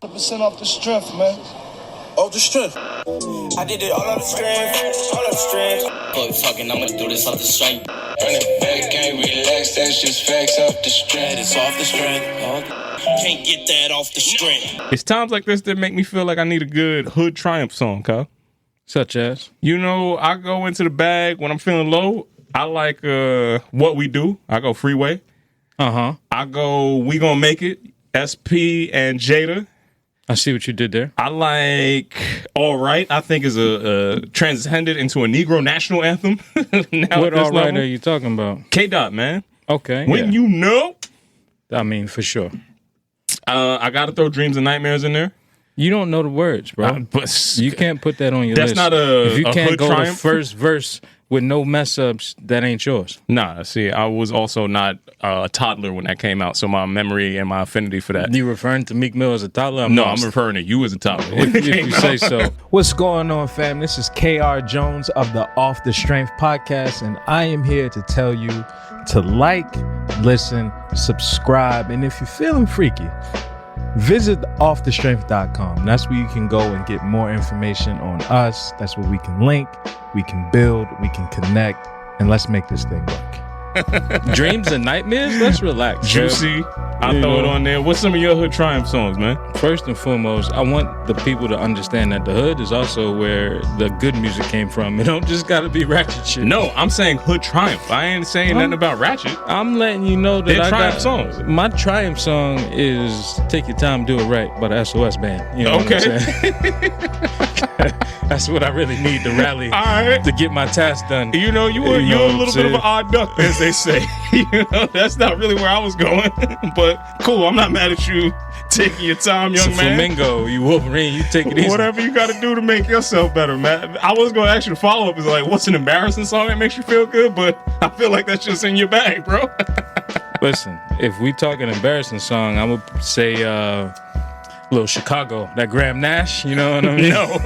100% off the strength, man. Off the strength. I did it all on the strength, all on the strength. Fuck talking, I'ma do this off the strength. Run it back, can't relax, that's just facts off the strength. It's off the strength. Can't get that off the strength. It's times like this that make me feel like I need a good hood triumph song, Kyle. Such as? You know, I go into the bag when I'm feeling low. I like What We Do. I go Freeway. Uh-huh. I go We Gonna Make It. SP and Jada. I see what you did there. I like All Right. I think is a transcended into a Negro national anthem. Now what All Right are you talking about? K-Dot, man. Okay. When you know. I mean, for sure. I got to throw Dreams and Nightmares in there. You don't know the words, bro. But you can't put that on your list. That's not if you a can't hood go triumph. the first verse with no mess ups, that ain't yours. Nah, see, I was also not a toddler when that came out, so my memory and my affinity for that. You referring to Meek Mill as a toddler? I'm referring to you as a toddler. if you say so. What's going on, fam? This is KR Jones of the Off the Strength podcast, and I am here to tell you to like, listen, subscribe, and if you're feeling freaky, visit offthestrength.com. That's where you can go and get more information on us. That's where we can link, we can build, we can connect, and let's make this thing work. Dreams and Nightmares? Let's relax. Juicy. I throw it on there. What's some of your hood triumph songs, man? First and foremost, I want the people to understand that the hood is also where the good music came from. It don't just gotta be ratchet shit. No, I'm saying hood triumph. I ain't saying nothing about ratchet. I'm letting you know that They're I triumph got songs. My triumph song is "Take Your Time, Do It Right" by the SOS Band. You know what I'm saying? That's what I really need to rally to get my task done. You know, you're a little bit of an odd duck, as they say. You know, that's not really where I was going. But cool, I'm not mad at you taking your time, young man. Flamingo, you Wolverine, you take it easy. Whatever you got to do to make yourself better, man. I was going to ask you to follow up is like, what's an embarrassing song that makes you feel good? But I feel like that's just in your bag, bro. Listen, if we talk an embarrassing song, I would say Little Chicago, that Graham Nash, you know what I mean? No.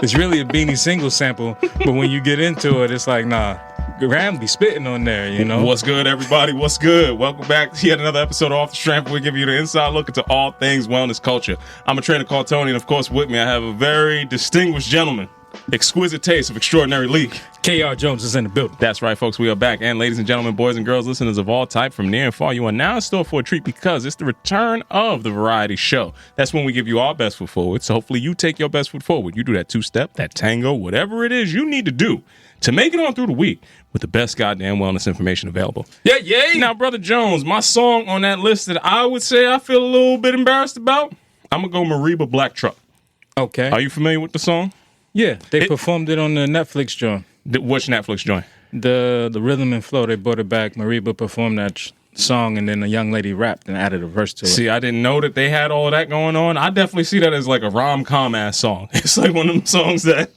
It's really a Beanie Single sample, but when you get into it, it's like, nah, Graham be spitting on there, you know? What's good, everybody? What's good? Welcome back to yet another episode of Off the Strength. We'll give you the inside look into all things wellness culture. I'm a trainer called Tony, and of course, with me, I have a very distinguished gentleman. Exquisite taste of extraordinary league. KR Jones is in the building. That's right, folks. We are back. And ladies and gentlemen, boys and girls, listeners of all type from near and far, you are now in store for a treat because it's the return of the variety show. That's when we give you our best foot forward. So hopefully you take your best foot forward. You do that two-step, that tango, whatever it is you need to do to make it on through the week with the best goddamn wellness information available. Yeah, yeah. Now, Brother Jones, my song on that list that I would say I feel a little bit embarrassed about, I'm going to go Mariba Black Truck. Okay. Are you familiar with the song? Yeah, they performed it on the Netflix joint. Which Netflix joint? The Rhythm and Flow, they brought it back. Mariba performed that song, and then a young lady rapped and added a verse to it. See, I didn't know that they had all of that going on. I definitely see that as like a rom-com ass song. It's like one of them songs that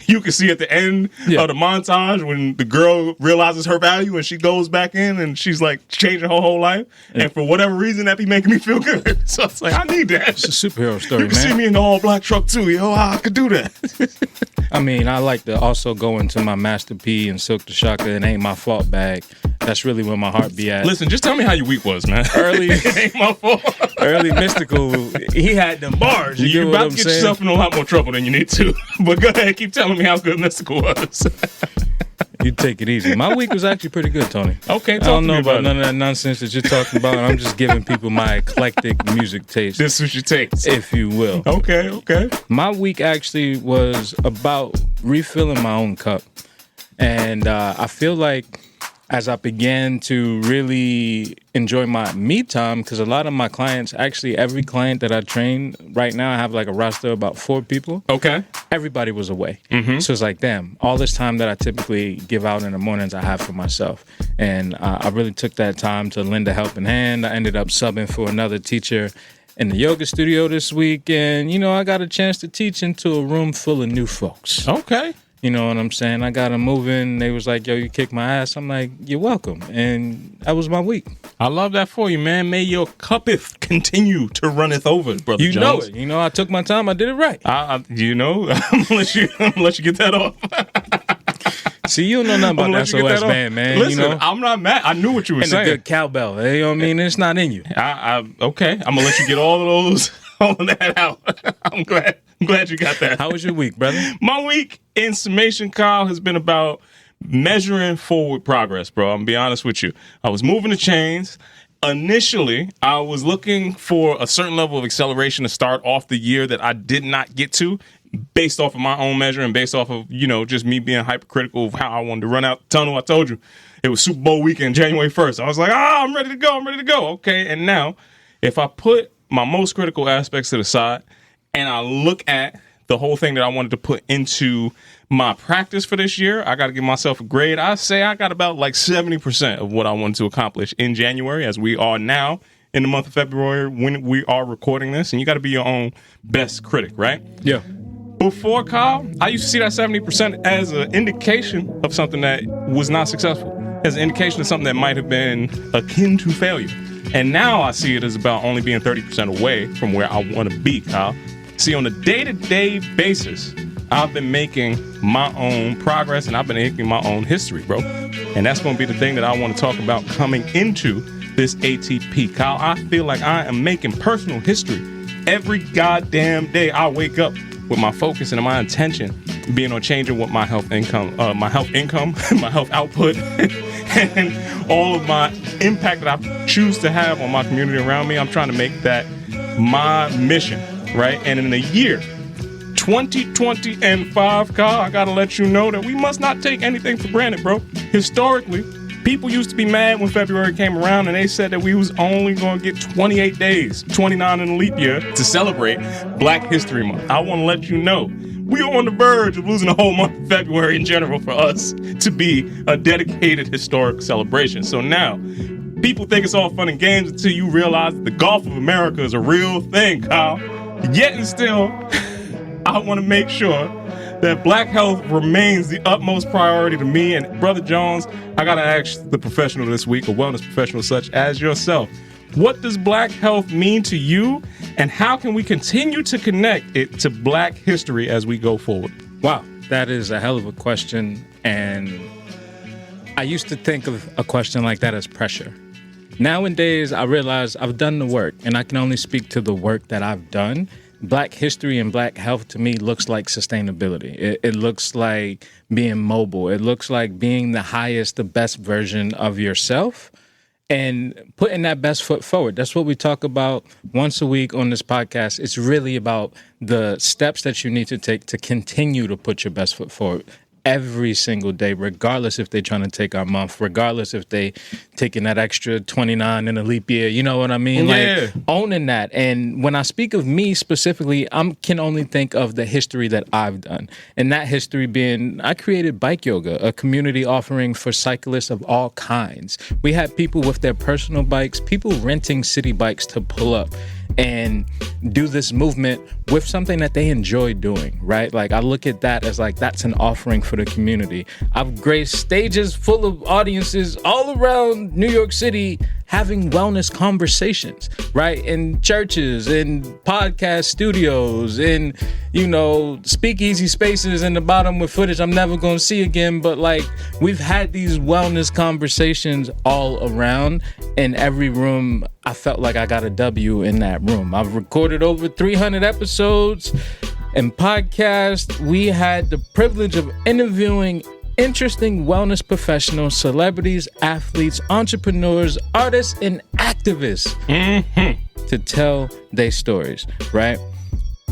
you can see at the end of the montage when the girl realizes her value and she goes back in and she's like changing her whole life. And for whatever reason, that be making me feel good. So it's like, I need that. It's a superhero story, you can man. see me in the all-black truck too, yo. I could do that. I mean, I like to also go into my Master P and Silk the Shocker and Ain't My Fault bag. That's really where my heart be at. Listen, just tell me how your week was, man. Early, it ain't my fault. Early Mystical, he had them bars. You're about to get yourself in a lot more trouble than you need to. But go ahead, keep telling me how good Mystical was. You take it easy. My week was actually pretty good, Tony. Okay, I don't know about none of that nonsense that you're talking about. I'm just giving people my eclectic music taste. This is your taste, if you will. Okay. My week actually was about refilling my own cup. And I feel like as I began to really enjoy my me time, because a lot of my clients, actually every client that I train right now, I have like a roster of about 4 people. Okay. Everybody was away. Mm-hmm. So it's like, damn, all this time that I typically give out in the mornings, I have for myself. And I really took that time to lend a helping hand. I ended up subbing for another teacher in the yoga studio this week. And, you know, I got a chance to teach into a room full of new folks. Okay. You know what I'm saying? I got them moving. They was like, yo, you kicked my ass. I'm like, you're welcome. And that was my week. I love that for you, man. May your cuppeth continue to runneth over, Brother You Jones. know it. You know, I took my time. I did it right. You know, I'm gonna let you get that off. See, you don't know nothing about that SOS band, man. Listen, you know? I'm not mad. I knew what you were And saying. a good cowbell. You know what I mean? It's not in you. Okay. I'm gonna let you get all of those, all of that out. I'm glad you got that. How was your week, brother? My week, in summation, Kyle, has been about measuring forward progress, bro. I'm gonna be honest with you. I was moving the chains. Initially, I was looking for a certain level of acceleration to start off the year that I did not get to, based off of my own measure and based off of, just me being hypercritical of how I wanted to run out the tunnel. I told you it was Super Bowl weekend, January 1st. I was like, I'm ready to go. Okay. And now if I put my most critical aspects to the side and I look at the whole thing that I wanted to put into my practice for this year, I got to give myself a grade. I say I got about like 70% of what I wanted to accomplish in January, as we are now in the month of February when we are recording this. And you got to be your own best critic, right? Yeah. Before, Kyle, I used to see that 70% as an indication of something that was not successful, as an indication of something that might have been akin to failure. And now I see it as about only being 30% away from where I want to be, Kyle. See, on a day-to-day basis, I've been making my own progress and I've been making my own history, bro. And that's going to be the thing that I want to talk about coming into this ATP. Kyle, I feel like I am making personal history every goddamn day I wake up, with my focus and my intention being on changing what my health my health output, and all of my impact that I choose to have on my community around me. I'm trying to make that my mission, right? And in the year 2025, Kyle, I gotta let you know that we must not take anything for granted, bro. Historically, people used to be mad when February came around and they said that we was only going to get 28 days, 29 in a leap year, to celebrate Black History Month. I want to let you know we are on the verge of losing a whole month of February in general for us to be a dedicated historic celebration. So now, people think it's all fun and games until you realize that the Gulf of America is a real thing, Kyle. Yet and still, I want to make sure that Black health remains the utmost priority to me. And Brother Jones, I got to ask the professional this week, a wellness professional such as yourself, what does Black health mean to you? And how can we continue to connect it to Black history as we go forward? Wow, that is a hell of a question. And I used to think of a question like that as pressure. Nowadays, I realize I've done the work and I can only speak to the work that I've done. Black history and Black health to me looks like sustainability. It looks like being mobile. It looks like being the highest, the best version of yourself and putting that best foot forward. That's what we talk about once a week on this podcast. It's really about the steps that you need to take to continue to put your best foot forward every single day, regardless if they're trying to take our month, regardless if they taking that extra 29 in a leap year. You know what I mean? Yeah. Like owning that. And when I speak of me specifically, I can only think of the history that I've done. And that history being, I created Bike Yoga, a community offering for cyclists of all kinds. We had people with their personal bikes, people renting city bikes to pull up and do this movement with something that they enjoy doing, right? Like I look at that as like, that's an offering for the community. I've graced stages full of audiences all around New York City having wellness conversations, right? In churches, in podcast studios, in, speakeasy spaces in the bottom with footage I'm never going to see again. But like, we've had these wellness conversations all around. In every room, I felt like I got a W in that room. I've recorded over 300 episodes and podcasts. We had the privilege of interviewing interesting wellness professionals, celebrities, athletes, entrepreneurs, artists, and activists to tell their stories, right?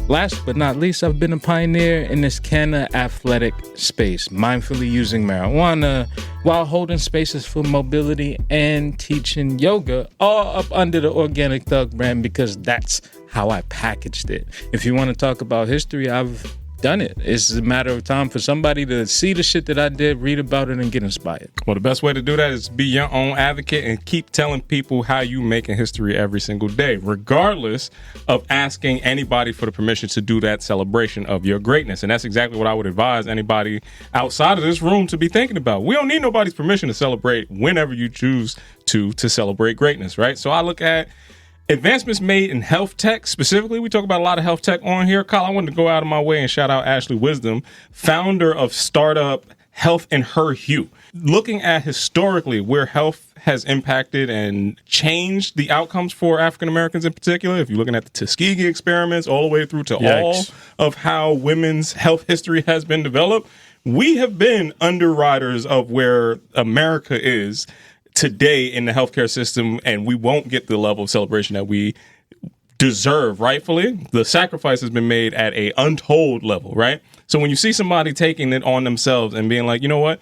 Last but not least, I've been a pioneer in this kind of athletic space, mindfully using marijuana while holding spaces for mobility and teaching yoga, all up under the Organic Thug brand, because that's how I packaged it. If you want to talk about history, I've done it. It's a matter of time for somebody to see the shit that I did, read about it, and get inspired. Well, the best way to do that is be your own advocate and keep telling people how you making history every single day, regardless of asking anybody for the permission to do that celebration of your greatness. And that's exactly what I would advise anybody outside of this room to be thinking about. We don't need nobody's permission to celebrate whenever you choose to celebrate greatness, right? So I look at advancements made in health tech. Specifically, we talk about a lot of health tech on here. Kyle, I wanted to go out of my way and shout out Ashley Wisdom, founder of startup health in Her Hue, looking at historically where health has impacted and changed the outcomes for African Americans in particular. If you're looking at the Tuskegee experiments all the way through to all of how women's health history has been developed, we have been underwriters of where America is today in the healthcare system, and we won't get the level of celebration that we deserve rightfully. The sacrifice has been made at a untold level, right? So when you see somebody taking it on themselves and being like, you know what,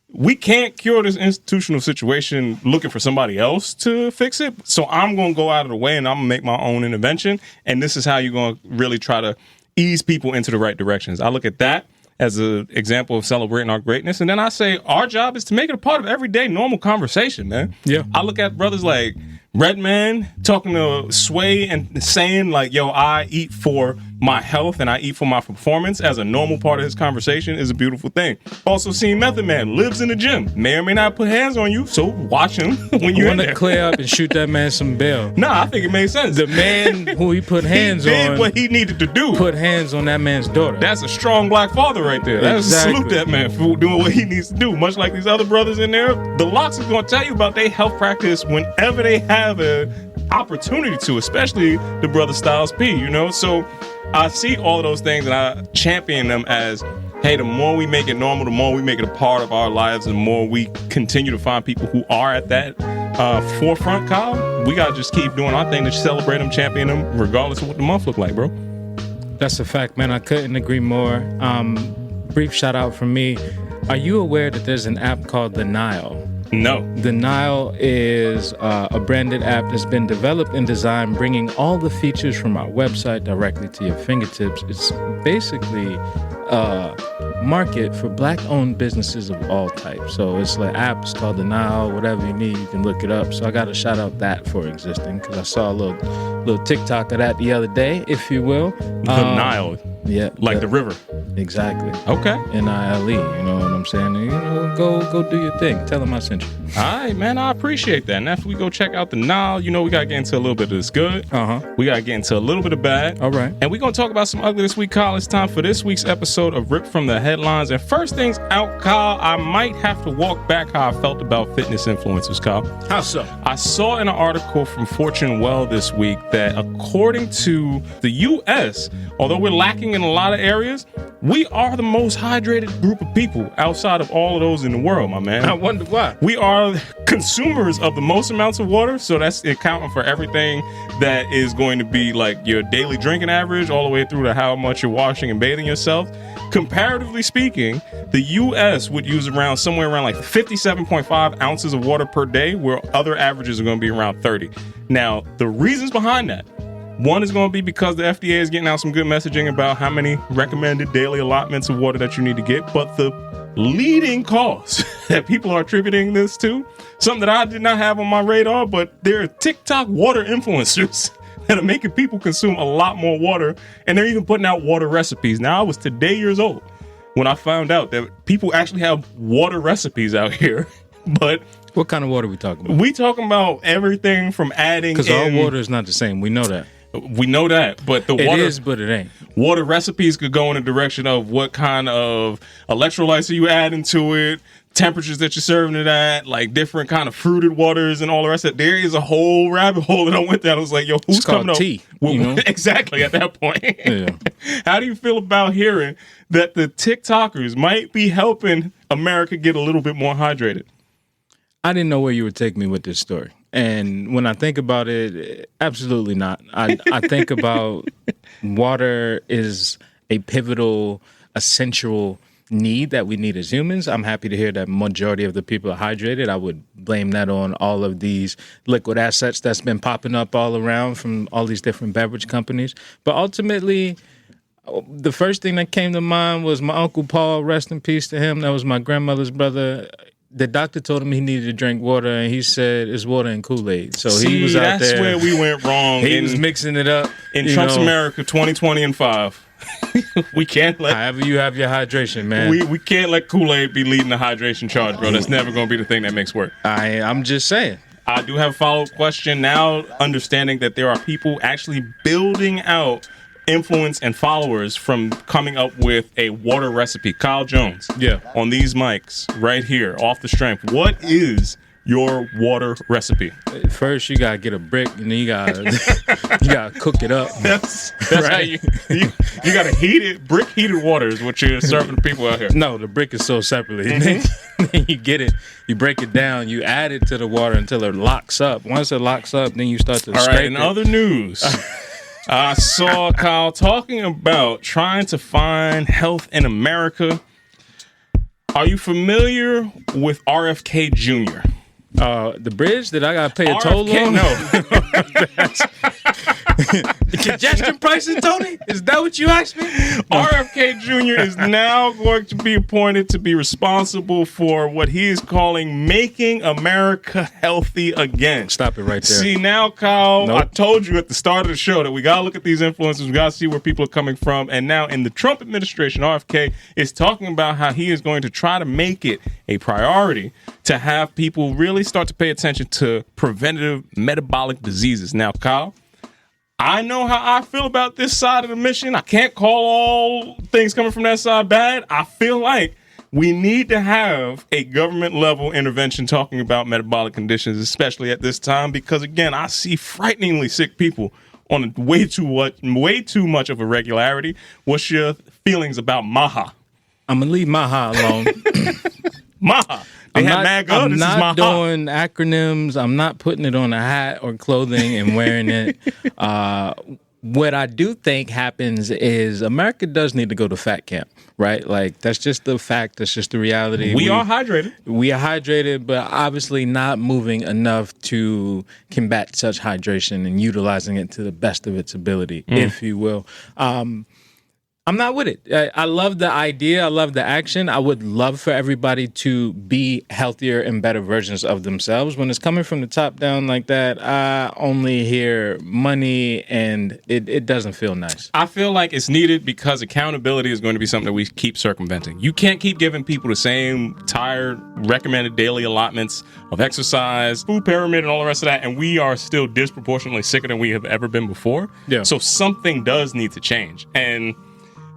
we can't cure this institutional situation looking for somebody else to fix it, so I'm going to go out of the way and I'm going to make my own intervention, and this is how you're going to really try to ease people into the right directions. I look at that as an example of celebrating our greatness. And then I say our job is to make it a part of everyday normal conversation, man. Yeah. I look at brothers like Redman talking to Sway and saying like, yo, I eat for my health and I eat for my performance as a normal part of his conversation is a beautiful thing. Also seeing Method Man lives in the gym, may or may not put hands on you, so watch him when you're in there. Want to clear up and shoot that man some bail. Nah, I think it made sense. The man who he put hands he did on, what he needed to do. put hands on that man's daughter. That's a strong black father right there. That's Exactly. salute that man for doing what he needs to do. Much like these other brothers in there, the Locks is going to tell you about their health practice whenever they have an opportunity to, especially the brother Styles P, you know? So I see all of those things and I champion them as, hey, the more we make it normal, the more we make it a part of our lives, and the more we continue to find people who are at that forefront, Kyle, we got to just keep doing our thing to celebrate them, champion them, regardless of what the month look like, bro. That's a fact, man. I couldn't agree more. Brief shout out from me. Are you aware that there's an app called the Nile? No. The Nile is a branded app that's been developed and designed, bringing all the features from our website directly to your fingertips. It's basically a market for black-owned businesses of all types. So it's like apps called the Nile, whatever you need, you can look it up. So I got to shout out that for existing, because I saw a little TikTok of that the other day, if you will. The Nile. Yeah. Like the river. Exactly. Okay. Nile, you know what I'm saying? You know, go do your thing. Tell them I sent you. All right, man, I appreciate that. And after we go check out the Nile, you know, we got to get into a little bit of this good. We got to get into a little bit of bad. All right. And we're going to talk about some ugly this week, Kyle. It's time for this week's episode of Ripped from the Headlines. And first things out, Kyle, I might have to walk back how I felt about fitness influencers, Kyle. How so? I saw in an article from Fortune Well this week that according to the U.S., although we're lacking in a lot of areas, we are the most hydrated group of people outside of all of those in the world, my man. I wonder why. We are consumers of the most amounts of water, so that's accounting for everything that is going to be like your daily drinking average all the way through to how much you're washing and bathing yourself. Comparatively speaking, the U.S. would use somewhere around like 57.5 ounces of water per day, where other averages are going to be around 30. Now, the reasons behind that, one is going to be because the FDA is getting out some good messaging about how many recommended daily allotments of water that you need to get. But the leading cause that people are attributing this to, something that I did not have on my radar, but there are TikTok water influencers that are making people consume a lot more water, and they're even putting out water recipes. Now, I was today years old when I found out that people actually have water recipes out here, but what kind of water are we talking about? We talking about everything from adding, because all water is not the same. We know that. We know that, but the water is, but it ain't. Water recipes could go in the direction of what kind of electrolytes are you adding to it, temperatures that you're serving it at, like different kind of fruited waters and all the rest of it. There is a whole rabbit hole that I went down. I was like, yo, who's coming up? Tea, you know? Exactly at that point. Yeah. How do you feel about hearing that the TikTokers might be helping America get a little bit more hydrated? I didn't know where you would take me with this story. And when I think about it, absolutely not. I think about water is a pivotal, essential need that we need as humans. I'm happy to hear that majority of the people are hydrated. I would blame that on all of these liquid assets that's been popping up all around from all these different beverage companies. But ultimately, the first thing that came to mind was my Uncle Paul, rest in peace to him. That was my grandmother's brother. The doctor told him he needed to drink water, and he said it's water and Kool-Aid. So he was out there. That's where we went wrong. He was mixing it up. In Trump's America 2020 and 5. We can't let... However you have your hydration, man. We can't let Kool-Aid be leading the hydration charge, bro. That's never going to be the thing that makes work. I'm just saying. I do have a follow-up question now, understanding that there are people actually building out influence and followers from coming up with a water recipe. Kyle Jones. Yeah. On these mics right here, off the strength. What is your water recipe? First, you gotta get a brick, and then you gotta cook it up. That's right. How you gotta heat it. Brick heated water is what you're serving people out here. No, the brick is sold separately. Then you get it, you break it down, you add it to the water until it locks up. Once it locks up, then you start to scrape it. In other news, I saw Kyle talking about trying to find health in America. Are you familiar with RFK Jr.? The bridge that I gotta pay a toll on? No. Congestion pricing, Tony? Is that what you asked me? RFK Jr. is now going to be appointed to be responsible for what he is calling making America healthy again. Stop it right there. See, now, Kyle, Nope. I told you at the start of the show that we got to look at these influencers. We got to see where people are coming from. And now in the Trump administration, RFK is talking about how he is going to try to make it a priority to have people really start to pay attention to preventative metabolic diseases. Now, Kyle, I know how I feel about this side of the mission. I can't call all things coming from that side bad. I feel like we need to have a government level intervention talking about metabolic conditions, especially at this time, because again, I see frighteningly sick people on way too much of a regularity. What's your feelings about Maha? I'm gonna leave Maha alone. Maha. I'm not doing acronyms. I'm not putting it on a hat or clothing and wearing it. What I do think happens is America does need to go to fat camp, right? Like, that's just the fact. That's just the reality. We are hydrated. We are hydrated, but obviously not moving enough to combat such hydration and utilizing it to the best of its ability, if you will. I'm not with it. I love the idea. I love the action. I would love for everybody to be healthier and better versions of themselves. When it's coming from the top down like that, I only hear money, and it doesn't feel nice. I feel like it's needed because accountability is going to be something that we keep circumventing. You can't keep giving people the same tired recommended daily allotments of exercise, food pyramid, and all the rest of that, and we are still disproportionately sicker than we have ever been before. Yeah. So something does need to change. And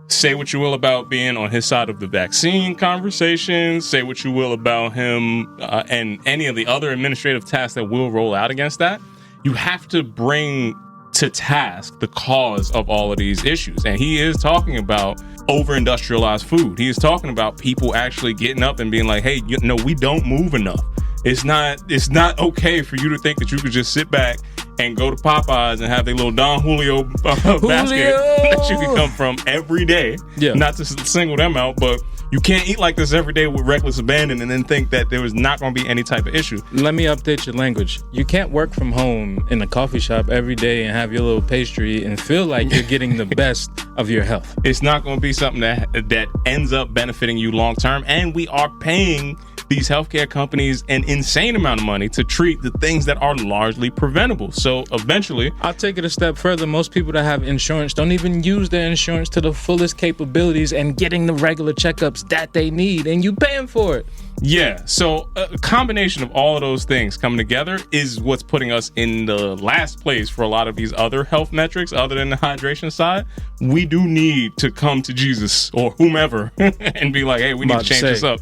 say what you will about being on his side of the vaccine conversation. Say what you will about him and any of the other administrative tasks that will roll out against that. You have to bring to task the cause of all of these issues. And he is talking about over-industrialized food. He is talking about people actually getting up and being like, hey, we don't move enough. It's not okay for you to think that you could just sit back and go to Popeyes and have their little Don Julio basket that you can come from every day. Yeah. Not to single them out, but you can't eat like this every day with reckless abandon and then think that there was not going to be any type of issue. Let me update your language. You can't work from home in a coffee shop every day and have your little pastry and feel like you're getting the best of your health. It's not going to be something that ends up benefiting you long term, and we are paying these healthcare companies an insane amount of money to treat the things that are largely preventable. So eventually, I'll take it a step further. Most people that have insurance don't even use their insurance to the fullest capabilities and getting the regular checkups that they need, and you paying for it. Yeah, so a combination of all of those things coming together is what's putting us in the last place for a lot of these other health metrics other than the hydration side. We do need to come to Jesus or whomever and be like, hey, we need to change this up.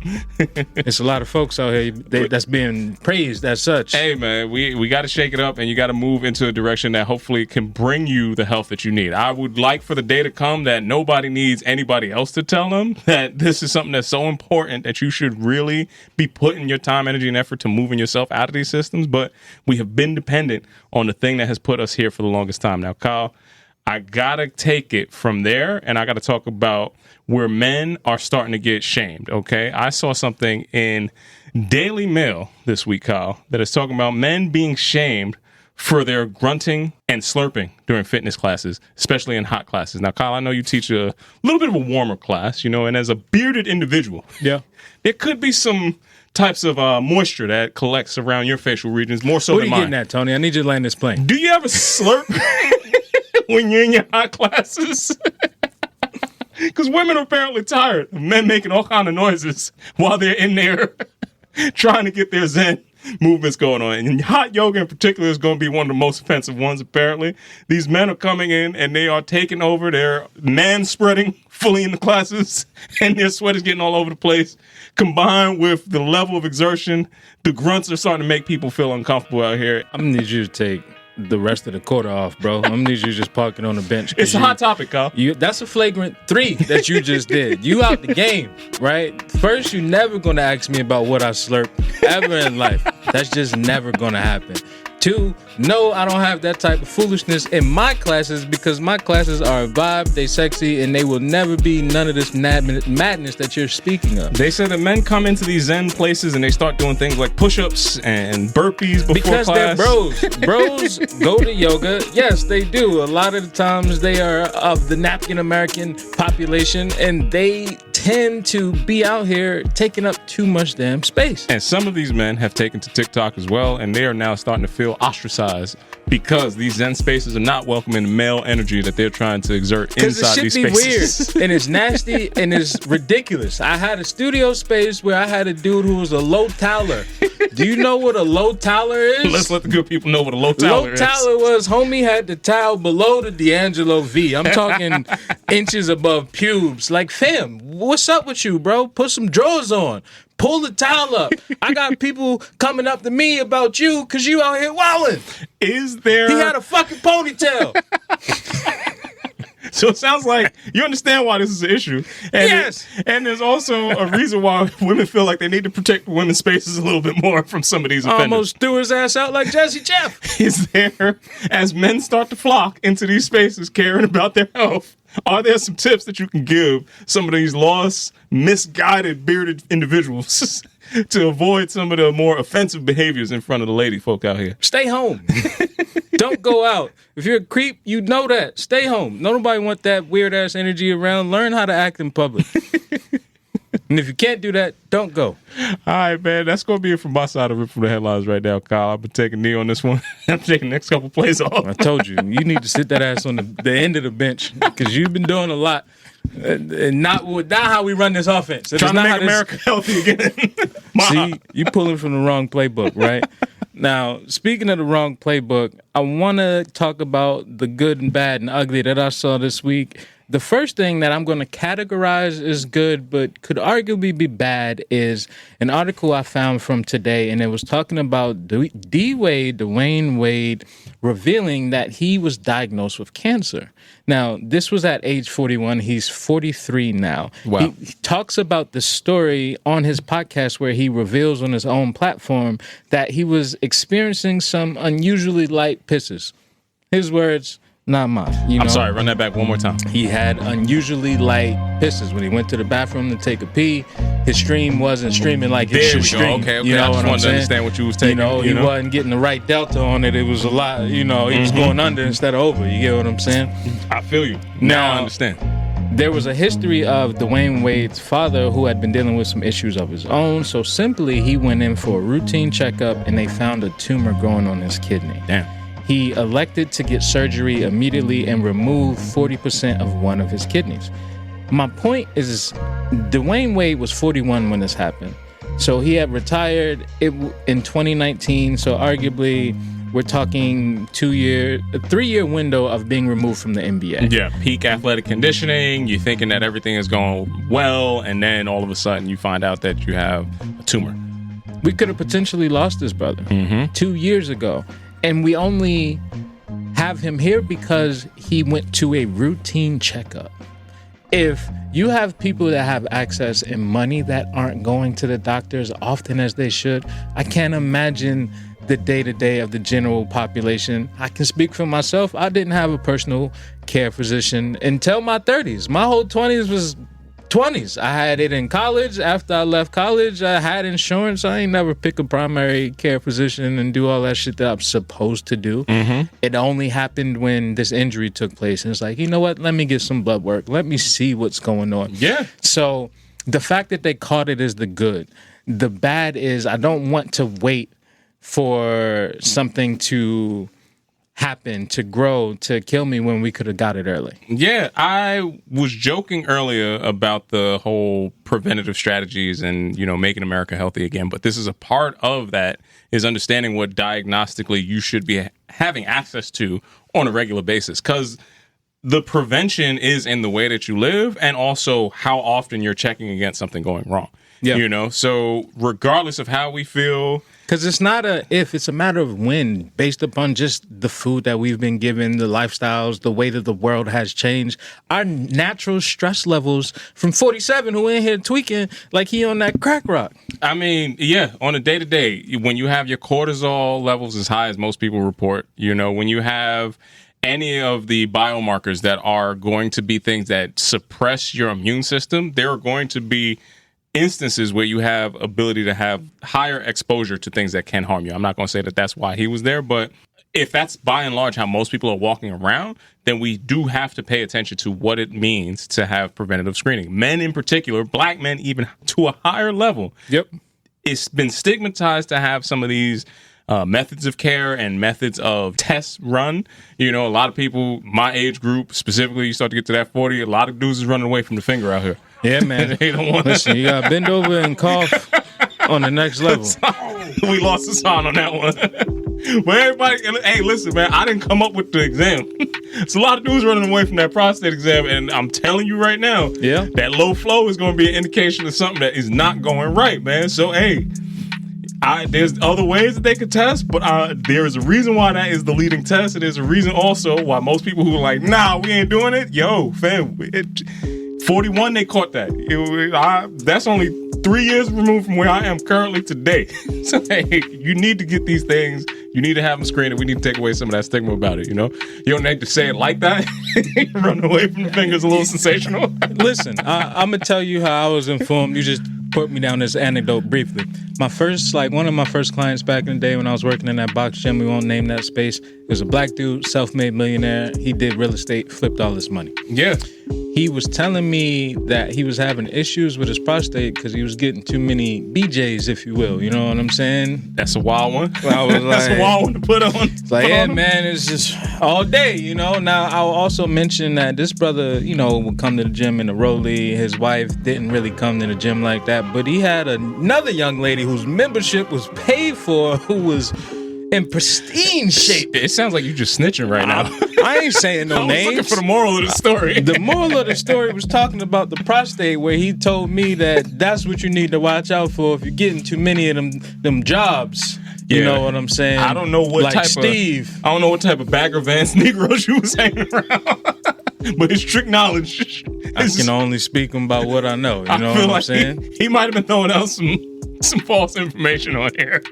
It's a lot of folks out here that's being praised as such. Hey, man, we got to shake it up, and you got to move into a direction that hopefully can bring you the health that you need. I would like for the day to come that nobody needs anybody else to tell them that this is something that's so important that you should really be putting your time, energy, and effort to moving yourself out of these systems. But we have been dependent on the thing that has put us here for the longest time. Now, Kyle, I got to take it from there, and I got to talk about where men are starting to get shamed, okay? I saw something in Daily Mail this week, Kyle, that is talking about men being shamed for their grunting and slurping during fitness classes, especially in hot classes. Now, Kyle, I know you teach a little bit of a warmer class, and as a bearded individual, yeah, there could be some types of moisture that collects around your facial regions, more so than mine. What are you getting at, Tony? I need you to land this plane. Do you ever slurp when you're in your hot classes? Because women are apparently tired of men making all kind of noises while they're in there trying to get their zen movements going on. And hot yoga in particular is going to be one of the most offensive ones, apparently. These men are coming in and they are taking over. They're man-spreading fully in the classes, and their sweat is getting all over the place. Combined with the level of exertion, the grunts are starting to make people feel uncomfortable out here. I'm gonna need you to take the rest of the quarter off, bro. I'm gonna need you to just park it on the bench. It's a hot topic, Kyle. That's a flagrant 3 that you just did. You out the game, right? First, you never gonna ask me about what I slurp ever in life. That's just never gonna happen. 2, no, I don't have that type of foolishness in my classes because my classes are a vibe, they sexy, and they will never be none of this madness that you're speaking of. They said that men come into these Zen places and they start doing things like push-ups and burpees before because class. They're bros. Bros go to yoga. Yes, they do. A lot of the times they are of the napkin American population, and they tend to be out here taking up too much damn space. And some of these men have taken to TikTok as well, and they are now starting to feel ostracized because these Zen spaces are not welcoming the male energy that they're trying to exert inside these spaces. Because it should be weird, and it's nasty, and it's ridiculous. I had a studio space where I had a dude who was a low taller. Do you know what a low taller is? Let's let the good people know what a low taller is. Low taller was, homie had the towel below the D'Angelo V. I'm talking inches above pubes. Like, fam, what's up with you, bro? Put some drawers on. Pull the towel up. I got people coming up to me about you because you out here wilding. Is there... He had a fucking ponytail. So it sounds like you understand why this is an issue. And yes. And there's also a reason why women feel like they need to protect women's spaces a little bit more from some of these offenders. Almost threw his ass out like Jesse Jeff. Is there, as men start to flock into these spaces caring about their health, are there some tips that you can give some of these lost, misguided, bearded individuals to avoid some of the more offensive behaviors in front of the lady folk out here? Stay home. Don't go out. If you're a creep, you know that. Stay home. Nobody want that weird-ass energy around. Learn how to act in public. And if you can't do that, don't go. All right, man. That's going to be it from my side of it from the headlines right now, Kyle. I've been taking knee on this one. I'm taking the next couple plays off. I told you. You need to sit that ass on the end of the bench because you've been doing a lot. And not how we run this offense. Trying to make America healthy again. See, you pulling from the wrong playbook, right? Now, speaking of the wrong playbook, I want to talk about the good and bad and ugly that I saw this week. The first thing that I'm going to categorize as good, but could arguably be bad, is an article I found from today, and it was talking about Dwayne Wade revealing that he was diagnosed with cancer. Now, this was at age 41. He's 43 now. Wow. He talks about the story on his podcast where he reveals on his own platform that he was experiencing some unusually light pisses. His words, not mine. I'm sorry, run that back one more time. He had unusually light pisses when he went to the bathroom to take a pee. His stream wasn't streaming like it should stream. Okay. You know I just what wanted I'm to saying? understand what you was taking. He wasn't getting the right delta on it. It was a lot. He was going under instead of over. You get what I'm saying? I feel you. Now I understand. There was a history of Dwayne Wade's father who had been dealing with some issues of his own. So simply, he went in for a routine checkup and they found a tumor growing on his kidney. Damn. He elected to get surgery immediately and remove 40% of one of his kidneys. My point is, Dwayne Wade was 41 when this happened. So he had retired in 2019. So arguably, we're talking 3-year window of being removed from the NBA. Yeah, peak athletic conditioning. You're thinking that everything is going well, and then all of a sudden you find out that you have a tumor. We could have potentially lost this brother 2 years ago. And we only have him here because he went to a routine checkup. If you have people that have access and money that aren't going to the doctor as often as they should, I can't imagine the day-to-day of the general population. I can speak for myself. I didn't have a personal care physician until my 30s. My whole 20s was 20s. I had it in college. After I left college, I had insurance. I ain't never pick a primary care physician and do all that shit that I'm supposed to do. It only happened when this injury took place. And it's like, you know what? Let me get some blood work. Let me see what's going on. Yeah. So the fact that they caught it is the good. The bad is I don't want to wait for something to happen, to grow, to kill me when we could have got it early. Yeah, I was joking earlier about the whole preventative strategies and, making America healthy again. But this is a part of that, is understanding what diagnostically you should be having access to on a regular basis. Because the prevention is in the way that you live and also how often you're checking against something going wrong. Yeah. So regardless of how we feel. Because it's not a if, it's a matter of when, based upon just the food that we've been given, the lifestyles, the way that the world has changed. Our natural stress levels from 47 who in here tweaking like he on that crack rock. I mean, yeah, on a day-to-day, when you have your cortisol levels as high as most people report, when you have any of the biomarkers that are going to be things that suppress your immune system, there are going to be instances where you have ability to have higher exposure to things that can harm you. I'm not going to say that that's why he was there, but if that's by and large how most people are walking around, then we do have to pay attention to what it means to have preventative screening. Men in particular, black men even to a higher level. Yep. It's been stigmatized to have some of these methods of care and methods of tests run. A lot of people, my age group specifically, you start to get to that 40, a lot of dudes is running away from the finger out here. Yeah, man. They don't want Listen, you got to bend over and cough on the next level. We lost the sign on that one. But everybody, hey, listen, man, I didn't come up with the exam. It's a lot of dudes running away from that prostate exam, and I'm telling you right now, that low flow is going to be an indication of something that is not going right, man. So, hey, there's other ways that they could test, but there is a reason why that is the leading test, and there's a reason also why most people who are like, nah, we ain't doing it. Yo, fam, 41, they caught that. That's only 3 years removed from where I am currently today. So, hey, you need to get these things. You need to have them screened, and we need to take away some of that stigma about it, You don't need to say it like that. Running away from the finger is a little sensational. Listen, I'm going to tell you how I was informed. You just put me down this anecdote briefly. One of my first clients back in the day when I was working in that box gym, we won't name that space, it was a black dude, self-made millionaire. He did real estate, flipped all his money. Yeah. He was telling me that he was having issues with his prostate because he was getting too many BJs, if you will. You know what I'm saying? That's a wild one. I was like, that's a wild one to put on. It's like, yeah, man, it's just all day, Now, I'll also mention that this brother, would come to the gym in a rollie. His wife didn't really come to the gym like that, but he had another young lady whose membership was paid for, who was in pristine shape. It sounds like you just snitching right now. I ain't saying no names. I was looking for the moral of the story. The moral of the story was talking about the prostate, where he told me that that's what you need to watch out for if you're getting too many of them jobs. You know what I'm saying? I don't know what like type Steve. I don't know what type of Bagger Vance Negroes you was hanging around. But his trick knowledge. I can only speak about what I know. You know what I'm saying? He might have been throwing out some false information on here.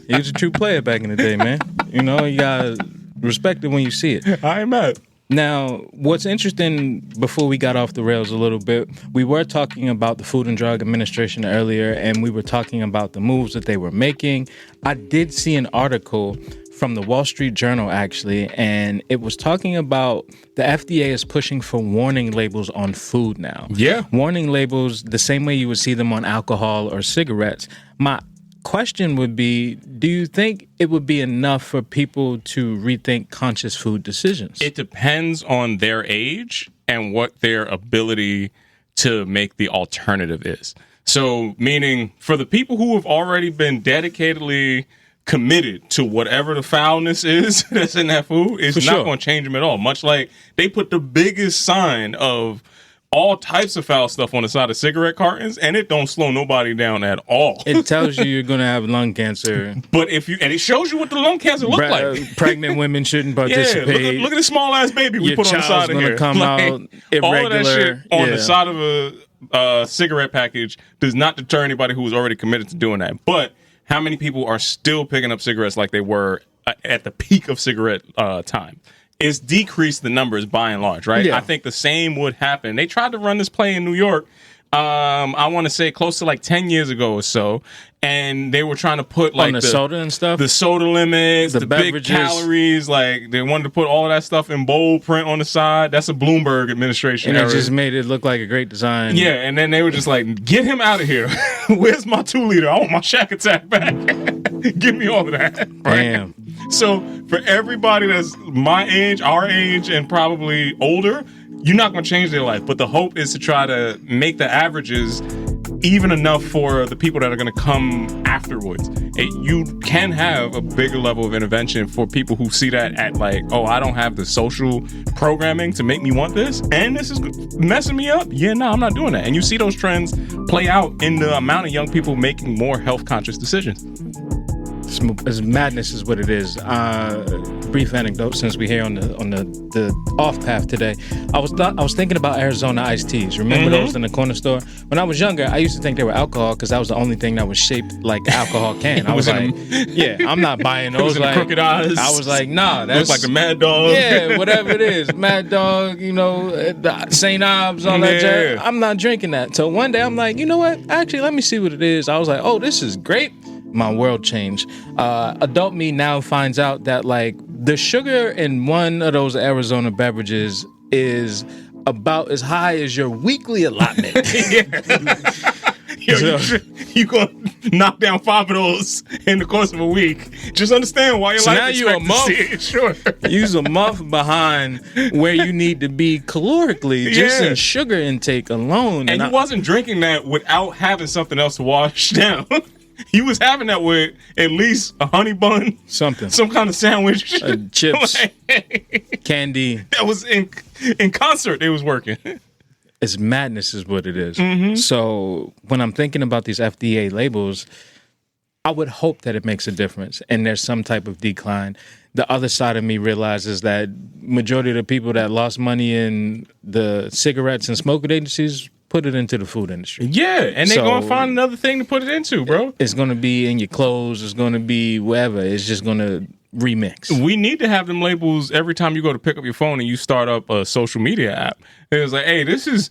He was a true player back in the day, man. You gotta respect it when you see it. I ain't mad. Now, what's interesting, before we got off the rails a little bit, we were talking about the Food and Drug Administration earlier, and we were talking about the moves that they were making. I did see an article from the Wall Street Journal, actually, and it was talking about the FDA is pushing for warning labels on food now. Yeah. Warning labels the same way you would see them on alcohol or cigarettes. My question would be, do you think it would be enough for people to rethink conscious food decisions? It depends on their age and what their ability to make the alternative is. So, meaning for the people who have already been dedicatedly committed to whatever the foulness is that's in that food, it's not going to change them at all. Much like they put the biggest sign of all types of foul stuff on the side of cigarette cartons, and it don't slow nobody down at all. It tells you you're going to have lung cancer. But and it shows you what the lung cancer looks like. Pregnant women shouldn't participate. Yeah, look at this small ass baby we put on the side of here. Come out irregular. All of that shit on the side of a cigarette package does not deter anybody who was already committed to doing that. But how many people are still picking up cigarettes like they were at the peak of cigarette time? It's decreased the numbers by and large, right? Yeah. I think the same would happen. They tried to run this play in New York, I want to say close to like 10 years ago or so, and they were trying to put like the soda and stuff, the soda limits, the big beverages. calories, like they wanted to put all of that stuff in bold print on the side. That's a Bloomberg administration and error. it just made it look like a great design. Yeah, and then they were just like, get him out of here. Where's my 2 liter? I want my Shack Attack back. Give me all of that. Right? Damn. So for everybody that's my age, our age, and probably older, you're not going to change their life. But the hope is to try to make the averages even enough for the people that are going to come afterwards. You can have a bigger level of intervention for people who see that at like, oh, I don't have the social programming to make me want this, and this is messing me up. Yeah, no, I'm not doing that. And you see those trends play out in the amount of young people making more health conscious decisions. It's madness is what it is. Brief anecdote, since we're here on the off path today. I was thinking about Arizona iced teas. Remember those in the corner store? When I was younger, I used to think they were alcohol because that was the only thing that was shaped like alcohol can. I was like, yeah, I'm not buying those. Like crooked eyes. I was like, nah, that's looks like the Mad Dog. Yeah, whatever it is, Mad Dog. You know, the St. Ives, all that jazz. I'm not drinking that. So one day I'm like, you know what? Actually, let me see what it is. I was like, oh, this is great. My world changed. Adult me now finds out that like the sugar in one of those Arizona beverages is about as high as your weekly allotment. Yo, you gonna knock down 5 of those in the course of a week. Just understand why your life now you a month. Sure. You's a month behind where you need to be calorically, just in sugar intake alone. And you wasn't drinking that without having something else to wash down. You was having that with at least a honey bun, something, some kind of sandwich, chips, candy. That was in concert. It was working. It's madness, is what it is. So when I'm thinking about these FDA labels, I would hope that it makes a difference and there's some type of decline. The other side of me realizes that majority of the people that lost money in the cigarettes and smoking agencies put it into the food industry. Yeah, and they're going to find another thing to put it into, bro. It's going to be in your clothes. It's going to be wherever. It's just going to remix. We need to have them labels every time you go to pick up your phone and you start up a social media app. It's like, hey, this is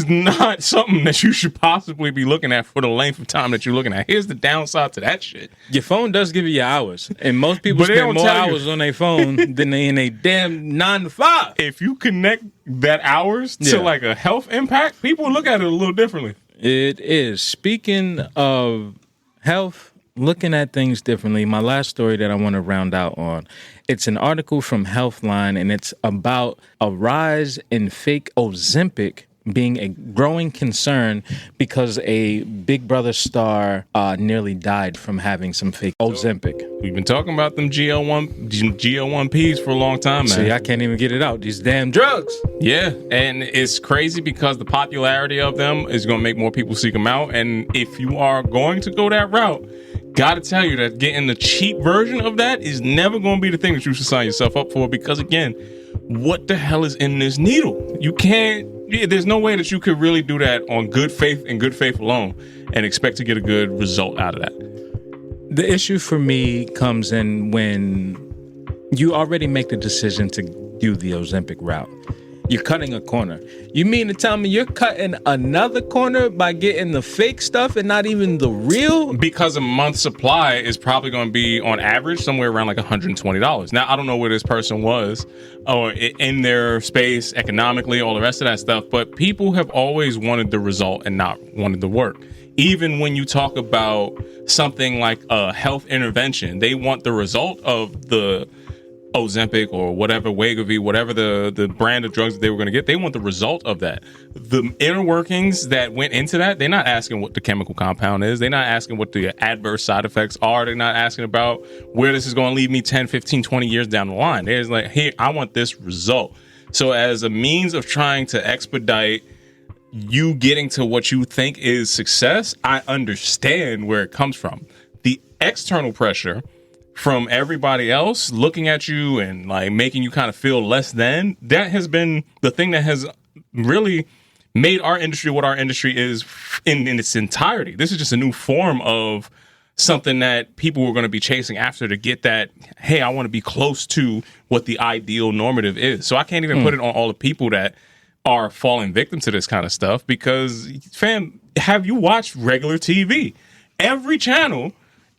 not something that you should possibly be looking at for the length of time that you're looking at. Here's the downside to that shit. Your phone does give you your hours, and most people spend more hours on their phone than they in a damn 9 to 5. If you connect that hours to like a health impact, people look at it a little differently. It is. Speaking of health, looking at things differently, my last story that I want to round out on, it's an article from Healthline, and it's about a rise in fake Ozempic being a growing concern because a Big Brother star nearly died from having some fake Ozempic. We've been talking about them GL1Ps for a long time, man. See, I can't even get it out. These damn drugs. Yeah, and it's crazy because the popularity of them is going to make more people seek them out. And if you are going to go that route, gotta tell you that getting the cheap version of that is never going to be the thing that you should sign yourself up for, because again, what the hell is in this needle? You can't, there's no way that you could really do that on good faith and good faith alone and expect to get a good result out of that. The issue for me comes in when you already make the decision to do the Ozempic route. You're cutting a corner. You mean to tell me you're cutting another corner by getting the fake stuff and not even the real? Because a month's supply is probably going to be, on average, somewhere around like $120. Now, I don't know where this person was or in their space, economically, all the rest of that stuff, but people have always wanted the result and not wanted the work. Even when you talk about something like a health intervention, they want the result of the Ozempic or whatever, Wegovy, whatever the brand of drugs that they were going to get. They want the result of that. The inner workings that went into that, they're not asking what the chemical compound is. They're not asking what the adverse side effects are. They're not asking about where this is going to leave me 10, 15, 20 years down the line. They're just like, hey, I want this result. So as a means of trying to expedite you getting to what you think is success, I understand where it comes from. The external pressure from everybody else looking at you and like making you kind of feel less than, that has been the thing that has really made our industry what our industry is in its entirety. This is just a new form of something that people were going to be chasing after to get that, hey, I want to be close to what the ideal normative is. So I can't even put it on all the people that are falling victim to this kind of stuff, because, fam, have you watched regular TV? Every channel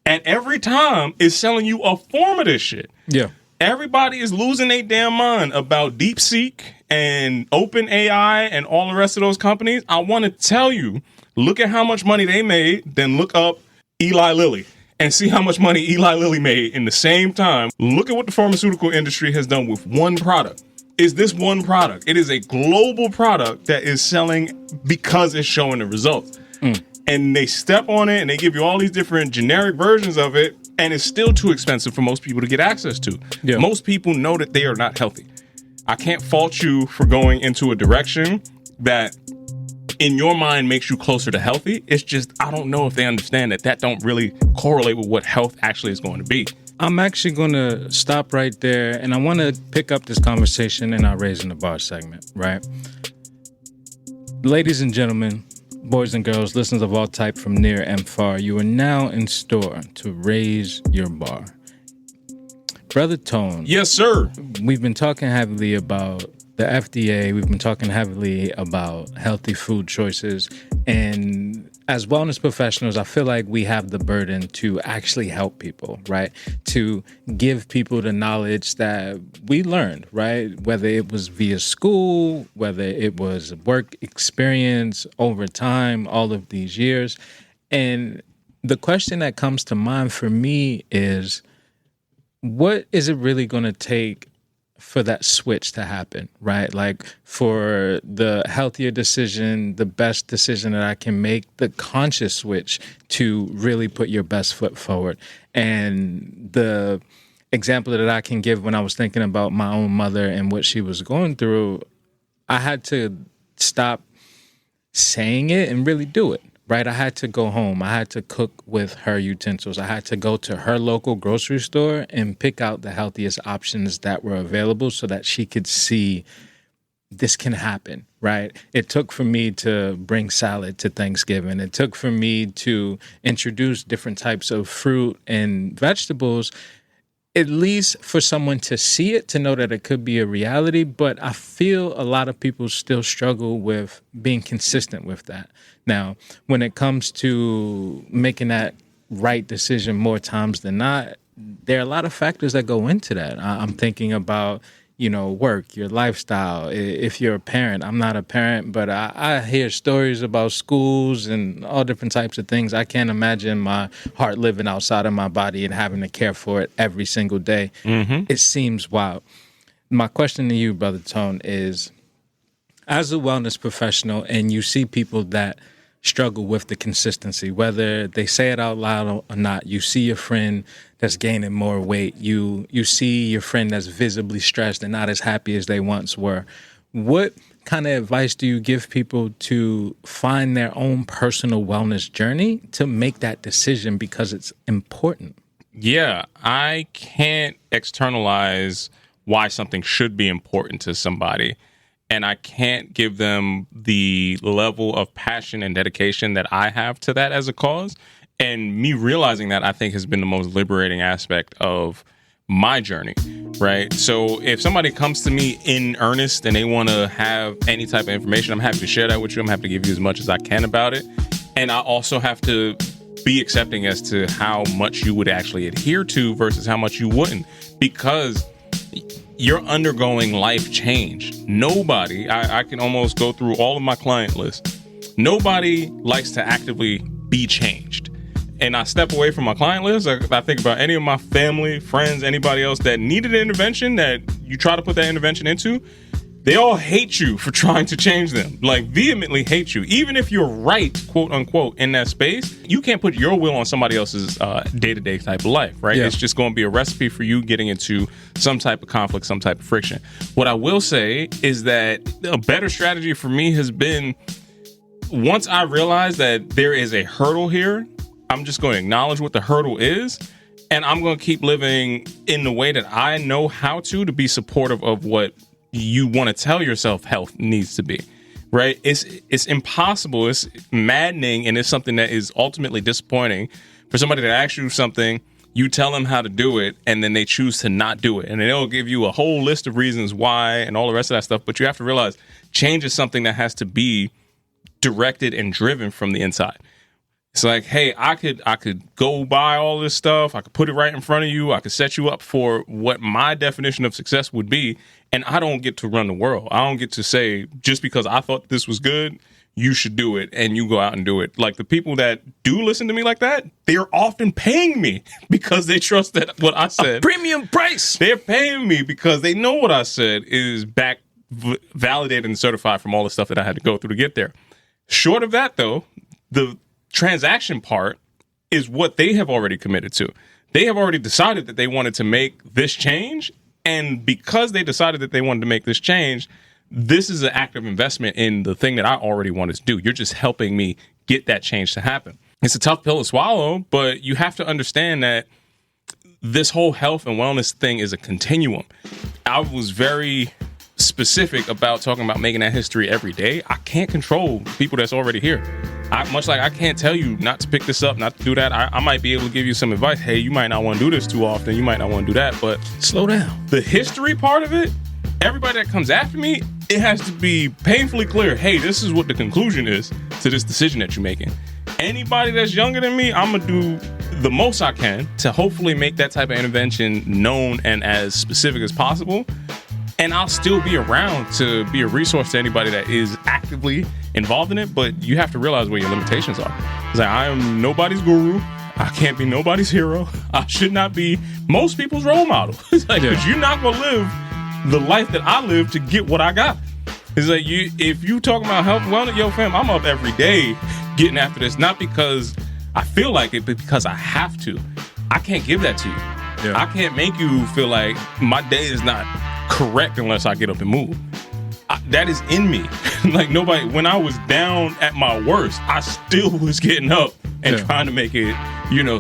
and every time is selling you a form of this shit. Yeah. Everybody is losing their damn mind about DeepSeek and OpenAI and all the rest of those companies. I want to tell you, look at how much money they made, then look up Eli Lilly and see how much money Eli Lilly made in the same time. Look at what the pharmaceutical industry has done with one product. Is this one product? It is a global product that is selling because it's showing the results. And they step on it and they give you all these different generic versions of it, and it's still too expensive for most people to get access to. Yeah. Most people know that they are not healthy. I can't fault you for going into a direction that in your mind makes you closer to healthy. It's just, I don't know if they understand that don't really correlate with what health actually is going to be. I'm actually going to stop right there, and I want to pick up this conversation in our Raising the Bar segment, right? Ladies and gentlemen, boys and girls, listeners of all type from near and far, you are now in store to raise your bar. Brother Tone. Yes, sir. We've been talking heavily about the FDA. We've been talking heavily about healthy food choices. And as wellness professionals, I feel like we have the burden to actually help people, right? To give people the knowledge that we learned, right? Whether it was via school, whether it was work experience over time, all of these years. And the question that comes to mind for me is, what is it really going to take for that switch to happen, right? Like for the healthier decision, the best decision that I can make, the conscious switch to really put your best foot forward. And the example that I can give when I was thinking about my own mother and what she was going through, I had to stop saying it and really do it. Right, I had to go home. I had to cook with her utensils. I had to go to her local grocery store and pick out the healthiest options that were available so that she could see this can happen, right? It took for me to bring salad to Thanksgiving. It took for me to introduce different types of fruit and vegetables, at least for someone to see it, to know that it could be a reality. But I feel a lot of people still struggle with being consistent with that. Now, when it comes to making that right decision more times than not, there are a lot of factors that go into that. I'm thinking about, work, your lifestyle. If you're a parent, I'm not a parent, but I hear stories about schools and all different types of things. I can't imagine my heart living outside of my body and having to care for it every single day. Mm-hmm. It seems wild. My question to you, Brother Tone, is, as a wellness professional, and you see people that struggle with the consistency, whether they say it out loud or not, you see your friend that's gaining more weight, you see your friend that's visibly stressed and not as happy as they once were. What kind of advice do you give people to find their own personal wellness journey to make that decision, because it's important? Yeah, I can't externalize why something should be important to somebody. And I can't give them the level of passion and dedication that I have to that as a cause. And me realizing that, I think, has been the most liberating aspect of my journey, right? So if somebody comes to me in earnest and they want to have any type of information, I'm happy to share that with you. I'm happy to give you as much as I can about it. And I also have to be accepting as to how much you would actually adhere to versus how much you wouldn't, because you're undergoing life change. Nobody, I can almost go through all of my client list. Nobody likes to actively be changed. And I step away from my client list. I think about any of my family, friends, anybody else that needed an intervention that you try to put that intervention into. They all hate you for trying to change them, like vehemently hate you. Even if you're right, quote unquote, in that space, you can't put your will on somebody else's day-to-day type of life, right? Yeah. It's just going to be a recipe for you getting into some type of conflict, some type of friction. What I will say is that a better strategy for me has been, once I realize that there is a hurdle here, I'm just going to acknowledge what the hurdle is, and I'm going to keep living in the way that I know how to be supportive of what you want to tell yourself health needs to be, right? It's impossible. It's maddening. And it's something that is ultimately disappointing for somebody to ask you something, you tell them how to do it, and then they choose to not do it. And then they'll give you a whole list of reasons why and all the rest of that stuff. But you have to realize change is something that has to be directed and driven from the inside. It's like, hey, I could go buy all this stuff. I could put it right in front of you. I could set you up for what my definition of success would be. And I don't get to run the world. I don't get to say, just because I thought this was good, you should do it, and you go out and do it. Like the people that do listen to me like that, they're often paying me because they trust that what I said. Premium price. They're paying me because they know what I said is validated and certified from all the stuff that I had to go through to get there. Short of that, though, the transaction part is what they have already committed to. They have already decided that they wanted to make this change. And because they decided that they wanted to make this change, this is an active investment in the thing that I already wanted to do. You're just helping me get that change to happen. It's a tough pill to swallow, but you have to understand that this whole health and wellness thing is a continuum. I was very specific about talking about making that history every day. I can't control people that's already here. Much like I can't tell you not to pick this up, not to do that. I might be able to give you some advice. Hey, you might not want to do this too often. You might not want to do that, but slow down. The history part of it, everybody that comes after me, it has to be painfully clear. Hey, this is what the conclusion is to this decision that you're making. Anybody that's younger than me, I'm going to do the most I can to hopefully make that type of intervention known and as specific as possible. And I'll still be around to be a resource to anybody that is actively involved in it. But you have to realize where your limitations are. It's like, I am nobody's guru. I can't be nobody's hero. I should not be most people's role model. It's like, because you're not going to live the life that I live to get what I got. It's like, if you talking about health and wellness, yo, fam, I'm up every day getting after this. Not because I feel like it, but because I have to. I can't give that to you. Yeah. I can't make you feel like my day is not correct unless I get up and move. That is in me. Like nobody, when I was down at my worst, I still was getting up and trying to make it,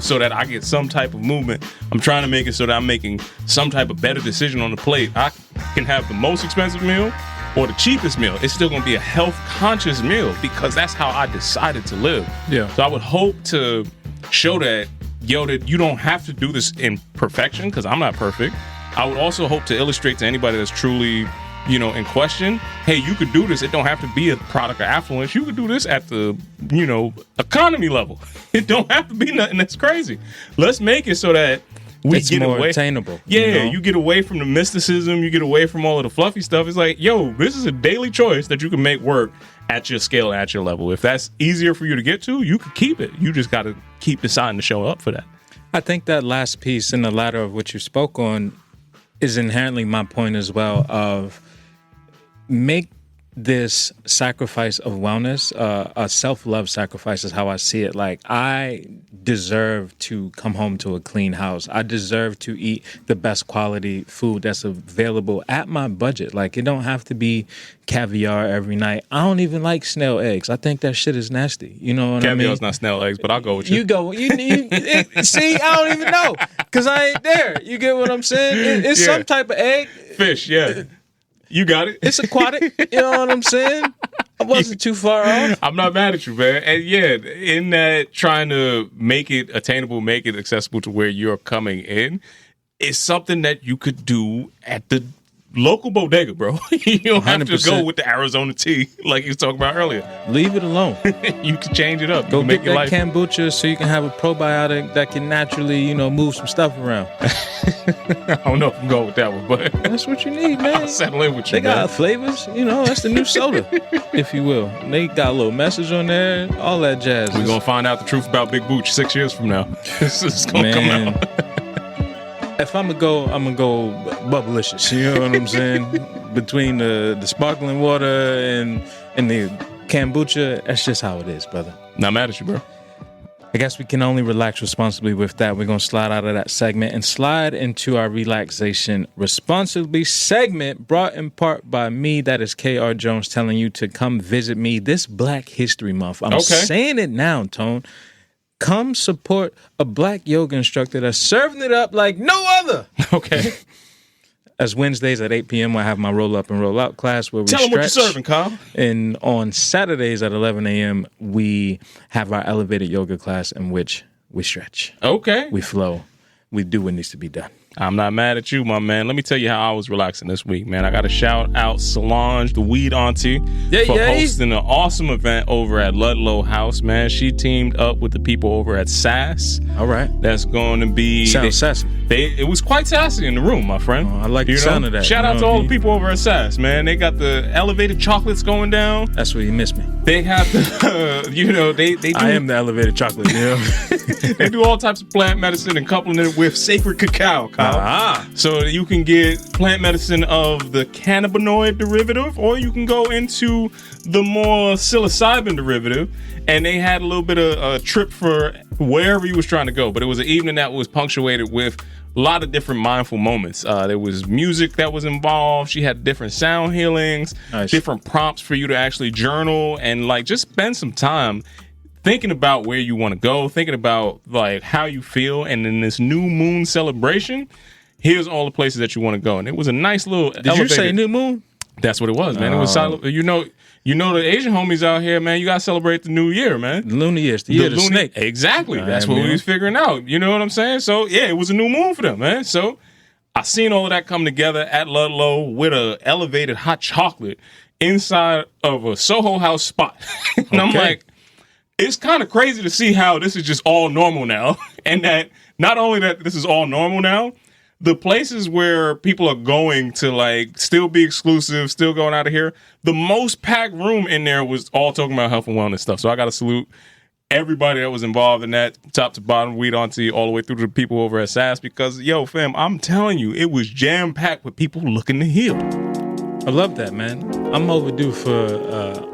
so that I get some type of movement. I'm trying to make it so that I'm making some type of better decision on the plate. I can have the most expensive meal or the cheapest meal. It's still going to be a health conscious meal because that's how I decided to live. Yeah. So I would hope to show that, that you don't have to do this in perfection because I'm not perfect. I would also hope to illustrate to anybody that's truly, in question, hey, you could do this. It don't have to be a product of affluence. You could do this at the, economy level. It don't have to be nothing that's crazy. Let's make it so that it's get more away. Attainable. Yeah, you get away from the mysticism. You get away from all of the fluffy stuff. It's like, this is a daily choice that you can make work at your scale, at your level. If that's easier for you to get to, you can keep it. You just got to keep deciding to show up for that. I think that last piece in the latter of what you spoke on is inherently my point as well of make this sacrifice of wellness a self-love sacrifice is how I see it. Like, I deserve to come home to a clean house. I deserve to eat the best quality food that's available at my budget. Like, it don't have to be caviar every night. I don't even like snail eggs. I think that shit is nasty. You know what I mean? Caviar's not snail eggs, but I'll go with you. You go. See, I don't even know because I ain't there. You get what I'm saying? It's some type of egg. Fish, yeah. You got it. It's aquatic. You know what I'm saying? I wasn't too far off. I'm not mad at you, man. And yeah, in that trying to make it attainable, make it accessible to where you're coming in, it's something that you could do at the local bodega, bro. You don't have 100%. To go with the Arizona tea like you was talking about earlier. Leave it alone. You can change it up. Go get that kombucha so you can have a probiotic that can naturally, move some stuff around. I don't know if I'm going with that one, but that's what you need, man. I'll settle in with you. They got flavors, that's the new soda, if you will. They got a little message on there, all that jazz. We're gonna find out the truth about Big Booch 6 years from now. It's gonna come out. If I'm gonna go bubblicious. You know what I'm saying? Between the sparkling water and the kombucha, that's just how it is, brother. Not mad at you, bro. I guess we can only relax responsibly with that. We're gonna slide out of that segment and slide into our relaxation responsibly segment, brought in part by me. That is KR Jones telling you to come visit me this Black History Month. I'm saying it now, Tone. Come support a Black yoga instructor that's serving it up like no other. Okay. As Wednesdays at 8 p.m., I have my roll up and roll out class where we Tell them what you're serving, Kyle. And on Saturdays at 11 a.m., we have our elevated yoga class in which we stretch. Okay. We flow. We do what needs to be done. I'm not mad at you, my man. Let me tell you how I was relaxing this week, man. I got to shout out Solange, the weed auntie, for hosting an awesome event over at Ludlow House, man. She teamed up with the people over at SAS. All right. That's going to be... Sounds sassy. It was quite sassy in the room, my friend. Oh, I like the sound of that. Shout out to all the people over at SAS, man. They got the elevated chocolates going down. That's where you miss me. They have the, they do... I am the elevated chocolate, you know? They do all types of plant medicine and coupling it with sacred cacao, Kyle. So you can get plant medicine of the cannabinoid derivative, or you can go into the more psilocybin derivative. And they had a little bit of a trip for wherever you was trying to go. But it was an evening that was punctuated with a lot of different mindful moments. There was music that was involved. She had different sound healings, different prompts for you to actually journal and like just spend some time thinking about where you want to go, thinking about like how you feel. And in this new moon celebration, here's all the places that you want to go. And it was a nice little Did you say new moon? That's what it was, man. It was silent. You know the Asian homies out here, man, you got to celebrate the new year, man. The lunar year, the year of the snake. Exactly. That's what we was figuring out. You know what I'm saying? So, yeah, it was a new moon for them, man. So, I seen all of that come together at Ludlow with a elevated hot chocolate inside of a Soho House spot. And I'm like, it's kind of crazy to see how this is just all normal now. And that not only that this is all normal now, the places where people are going to like still be exclusive, still going out of here, the most packed room in there was all talking about health and wellness stuff. So I got to salute everybody that was involved in that, top to bottom, weed auntie, all the way through to the people over at SAS, because, yo, fam, I'm telling you, it was jam-packed with people looking to heal. I love that, man. I'm overdue for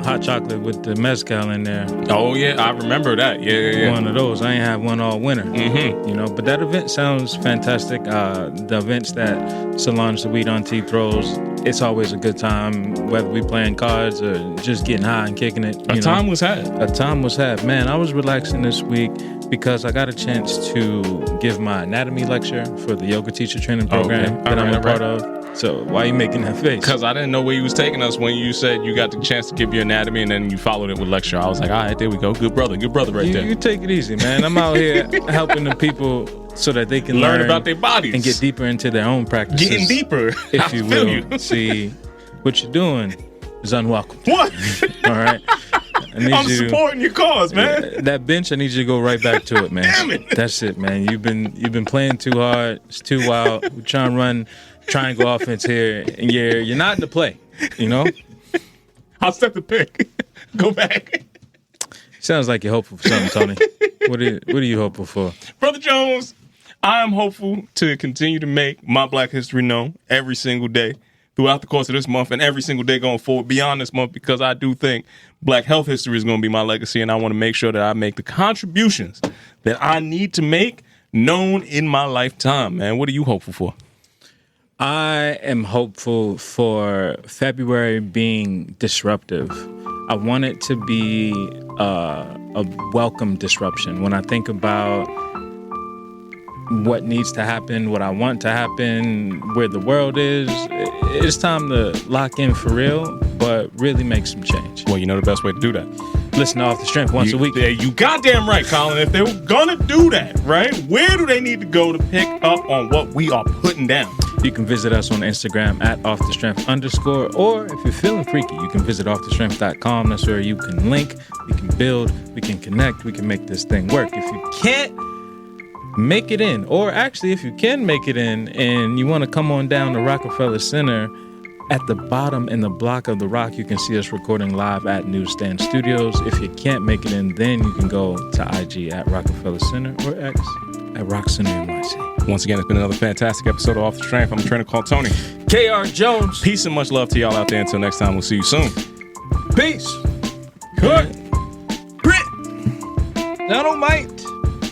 hot chocolate with the mezcal in there. Oh, yeah, I remember that. Yeah. One of those. I ain't had one all winter. Mm-hmm. You know, but that event sounds fantastic. The events that Solange the Weed Auntie throws, it's always a good time, whether we playing cards or just getting high and kicking it. A time was had. Man, I was relaxing this week because I got a chance to give my anatomy lecture for the yoga teacher training program that I'm a part of. So why are you making that face? Because I didn't know where you was taking us when you said you got the chance to give your anatomy and then you followed it with lecture. I was like, all right, there we go. Good brother right there. You take it easy, man. I'm out here helping the people so that they can learn about their bodies and get deeper into their own practices. Getting deeper, if you will. See, what you're doing is unwelcome. What? All right. I'm supporting your cause, man. That bench, I need you to go right back to it, man. Damn it. That's it, man. You've been playing too hard. It's too wild. We're trying to run triangle offense here, and you're not in the play, you know? I'll set the pick. Go back. Sounds like you're hopeful for something, Tony. What are you hopeful for? Brother Jones, I am hopeful to continue to make my Black history known every single day throughout the course of this month and every single day going forward beyond this month, because I do think Black health history is going to be my legacy, and I want to make sure that I make the contributions that I need to make known in my lifetime, man. What are you hopeful for? I am hopeful for February being disruptive. I want it to be a welcome disruption. When I think about what needs to happen, what I want to happen, where the world is, it's time to lock in for real, but really make some change. Well, you know the best way to do that. Listen to Off the Strength once a week. Yeah, you goddamn right, Colin. If they were gonna do that, right, where do they need to go to pick up on what we are putting down? You can visit us on Instagram at offthestrength_, or if you're feeling freaky, you can visit offthestrength.com. That's where you can link, we can build, we can connect, we can make this thing work. If you can't make it in, or actually if you can make it in and you want to come on down to Rockefeller Center, at the bottom in the block of the Rock, you can see us recording live at Newsstand Studios. If you can't make it in, then you can go to IG at Rockefeller Center or X at Rock Center NYC. Once again, it's been another fantastic episode of Off the Strength. I'm a trainer called Tony. KR Jones. Peace and much love to y'all out there. Until next time, we'll see you soon. Peace. Good. Grit. Dynamite.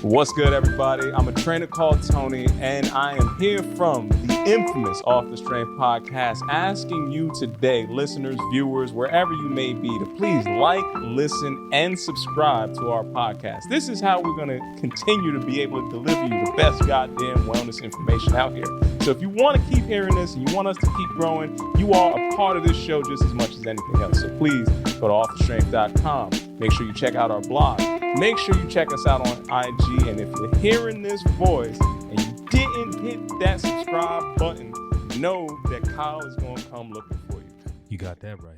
What's good, everybody? I'm a trainer called Tony, and I am here from the infamous Off the Strength podcast, asking you today, listeners, viewers, wherever you may be, to please like, listen, and subscribe to our podcast. This is how we're going to continue to be able to deliver you the best goddamn wellness information out here. So if you want to keep hearing this and you want us to keep growing, you are a part of this show just as much as anything else. So please go to offthestrength.com. Make sure you check out our blog. Make sure you check us out on IG. And if you're hearing this voice and you didn't hit that subscribe button, know that Kyle is going to come looking for you. You got that right.